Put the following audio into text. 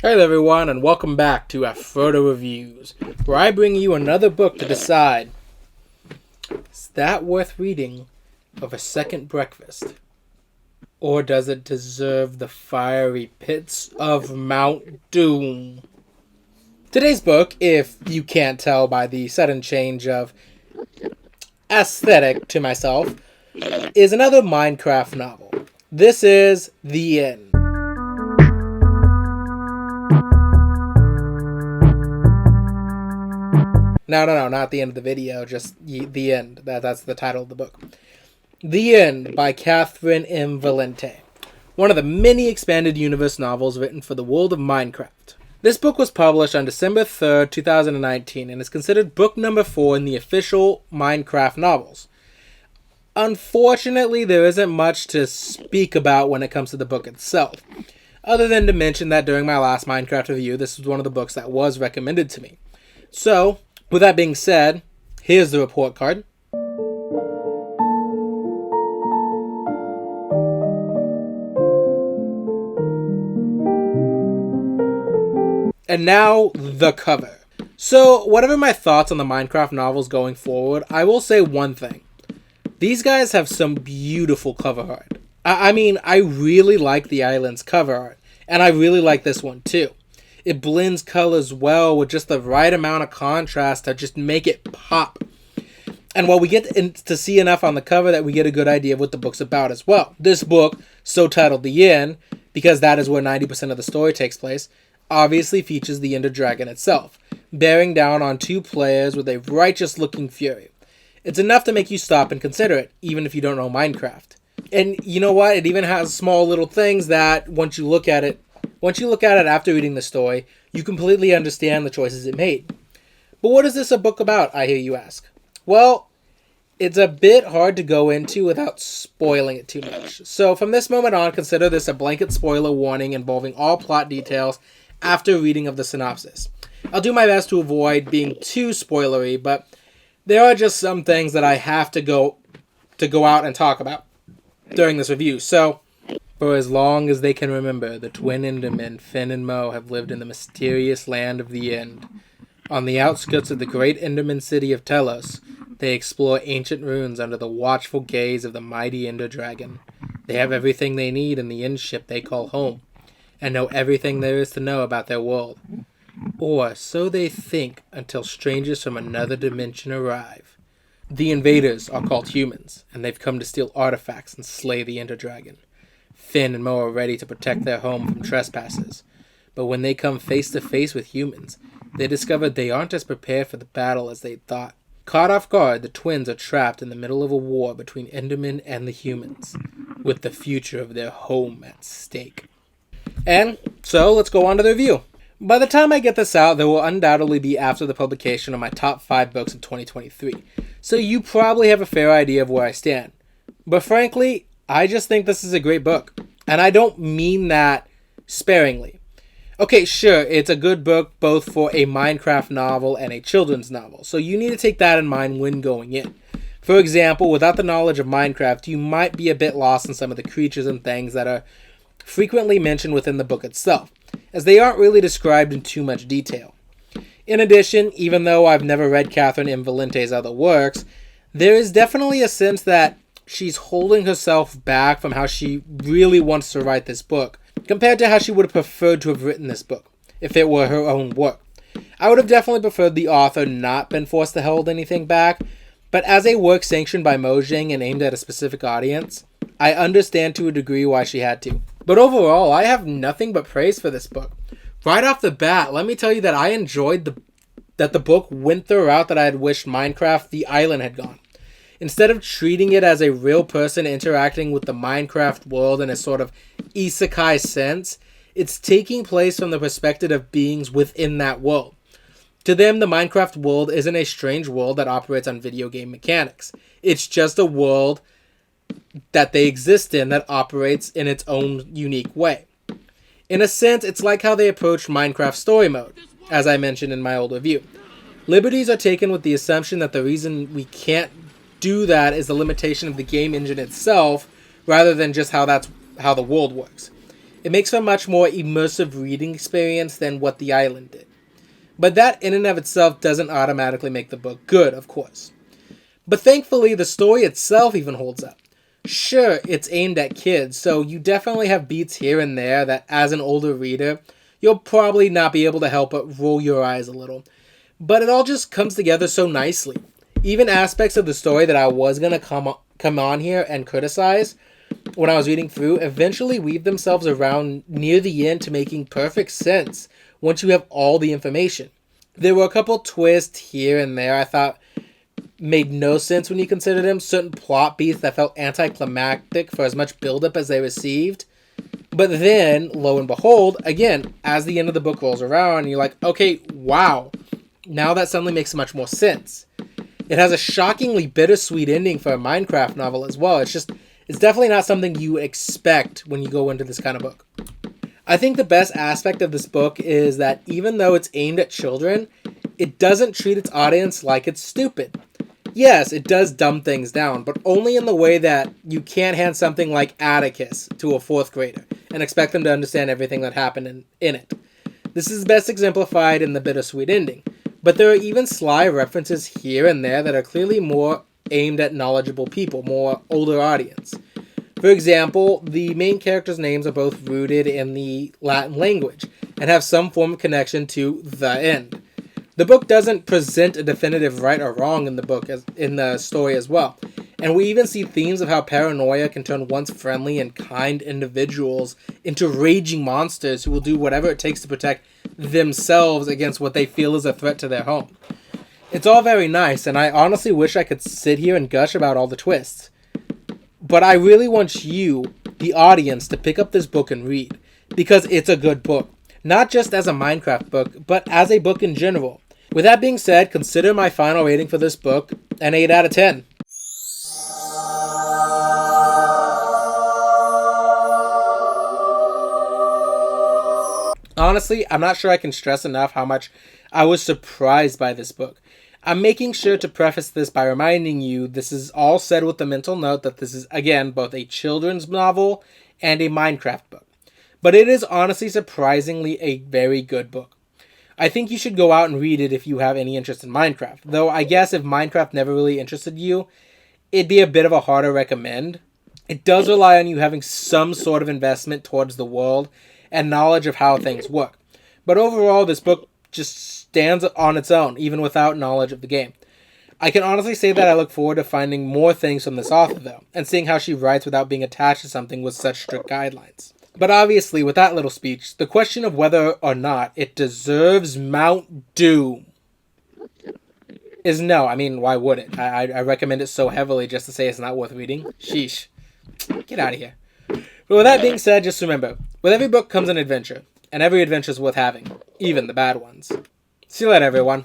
Hey there everyone, and welcome back to Afrodo Reviews, where I bring you another book to decide, is that worth reading of a second breakfast? Or does it deserve the fiery pits of Mount Doom? Today's book, if you can't tell by the sudden change of aesthetic to myself, is another Minecraft novel. This is The End. No, not the end of the video, just The End. That's the title of the book. The End by Cathelynn M. Valente. One of the many expanded universe novels written for the world of Minecraft. This book was published on December 3rd, 2019, and is considered book number 4 in the official Minecraft novels. Unfortunately, there isn't much to speak about when it comes to the book itself, other than to mention that during my last Minecraft review, this was one of the books that was recommended to me. So, with that being said, here's the report card. And now, the cover. So, whatever my thoughts on the Minecraft novels going forward, I will say one thing. These guys have some beautiful cover art. I mean, I really like the island's cover art, and I really like this one too. It blends colors well with just the right amount of contrast to just make it pop. And while we get to see enough on the cover that we get a good idea of what the book's about as well. This book, so titled The End, because that is where 90% of the story takes place, obviously features the Ender Dragon itself, bearing down on two players with a righteous-looking fury. It's enough to make you stop and consider it, even if you don't know Minecraft. And you know what? It even has small little things that, once you look at it after reading the story, you completely understand the choices it made. But what is this a book about, I hear you ask? Well, it's a bit hard to go into without spoiling it too much. So from this moment on, consider this a blanket spoiler warning involving all plot details after reading of the synopsis. I'll do my best to avoid being too spoilery, but there are just some things that I have to go out and talk about during this review. So, for as long as they can remember, the twin Endermen, Finn and Mo, have lived in the mysterious land of the End. On the outskirts of the great Enderman city of Telos, they explore ancient ruins under the watchful gaze of the mighty Ender Dragon. They have everything they need in the End ship they call home, and know everything there is to know about their world. Or so they think until strangers from another dimension arrive. The invaders are called humans, and they've come to steal artifacts and slay the Ender Dragon. Finn and Mo are ready to protect their home from trespassers, but when they come face to face with humans, they discover they aren't as prepared for the battle as they thought. Caught off guard, the twins are trapped in the middle of a war between Endermen and the humans, with the future of their home at stake. And so, let's go on to the review. By the time I get this out, there will undoubtedly be after the publication of my top 5 books of 2023, so you probably have a fair idea of where I stand. But frankly, I just think this is a great book, and I don't mean that sparingly. Okay, sure, it's a good book both for a Minecraft novel and a children's novel, so you need to take that in mind when going in. For example, without the knowledge of Minecraft, you might be a bit lost in some of the creatures and things that are frequently mentioned within the book itself, as they aren't really described in too much detail. In addition, even though I've never read Cathelynn M. Valente's other works, there is definitely a sense that she's holding herself back from how she really wants to write this book, compared to how she would have preferred to have written this book, if it were her own work. I would have definitely preferred the author not been forced to hold anything back, but as a work sanctioned by Mojang and aimed at a specific audience, I understand to a degree why she had to. But overall, I have nothing but praise for this book. Right off the bat, let me tell you that I enjoyed that the book went the route that I had wished Minecraft The Island had gone. Instead of treating it as a real person interacting with the Minecraft world in a sort of isekai sense, it's taking place from the perspective of beings within that world. To them, the Minecraft world isn't a strange world that operates on video game mechanics. It's just a world that they exist in that operates in its own unique way. In a sense, it's like how they approach Minecraft story mode, as I mentioned in my old review. Liberties are taken with the assumption that the reason we can't do that is the limitation of the game engine itself, rather than just how the world works. It makes for a much more immersive reading experience than what The Island did. But that in and of itself doesn't automatically make the book good, of course. But thankfully, the story itself even holds up. Sure, it's aimed at kids, so you definitely have beats here and there that, as an older reader, you'll probably not be able to help but roll your eyes a little. But it all just comes together so nicely. Even aspects of the story that I was going to come on here and criticize when I was reading through eventually weave themselves around near the end to making perfect sense once you have all the information. There were a couple twists here and there I thought made no sense when you consider them. Certain plot beats that felt anticlimactic for as much buildup as they received. But then, lo and behold, again, as the end of the book rolls around, you're like, okay, wow. Now that suddenly makes much more sense. It has a shockingly bittersweet ending for a Minecraft novel as well. It's definitely not something you expect when you go into this kind of book. I think the best aspect of this book is that even though it's aimed at children, it doesn't treat its audience like it's stupid. Yes, it does dumb things down, but only in the way that you can't hand something like Atticus to a 4th grader and expect them to understand everything that happened in it. This is best exemplified in the bittersweet ending, but there are even sly references here and there that are clearly more aimed at knowledgeable people, more older audience. For example, the main characters' names are both rooted in the Latin language and have some form of connection to the end. The book doesn't present a definitive right or wrong in the story as well. And we even see themes of how paranoia can turn once friendly and kind individuals into raging monsters who will do whatever it takes to protect themselves against what they feel is a threat to their home. It's all very nice, and I honestly wish I could sit here and gush about all the twists. But I really want you, the audience, to pick up this book and read, because it's a good book. Not just as a Minecraft book, but as a book in general. With that being said, consider my final rating for this book an 8 out of 10. Honestly, I'm not sure I can stress enough how much I was surprised by this book. I'm making sure to preface this by reminding you this is all said with the mental note that this is, again, both a children's novel and a Minecraft book. But it is honestly surprisingly a very good book. I think you should go out and read it if you have any interest in Minecraft. Though I guess if Minecraft never really interested you, it'd be a bit of a harder recommend. It does rely on you having some sort of investment towards the world and knowledge of how things work. But overall, this book just stands on its own, even without knowledge of the game. I can honestly say that I look forward to finding more things from this author, though, and seeing how she writes without being attached to something with such strict guidelines. But obviously, with that little speech, the question of whether or not it deserves Mount Doom is no. I mean, why would it? I recommend it so heavily just to say it's not worth reading. Sheesh. Get out of here. But with that being said, just remember, with every book comes an adventure, and every adventure is worth having, even the bad ones. See you later, everyone.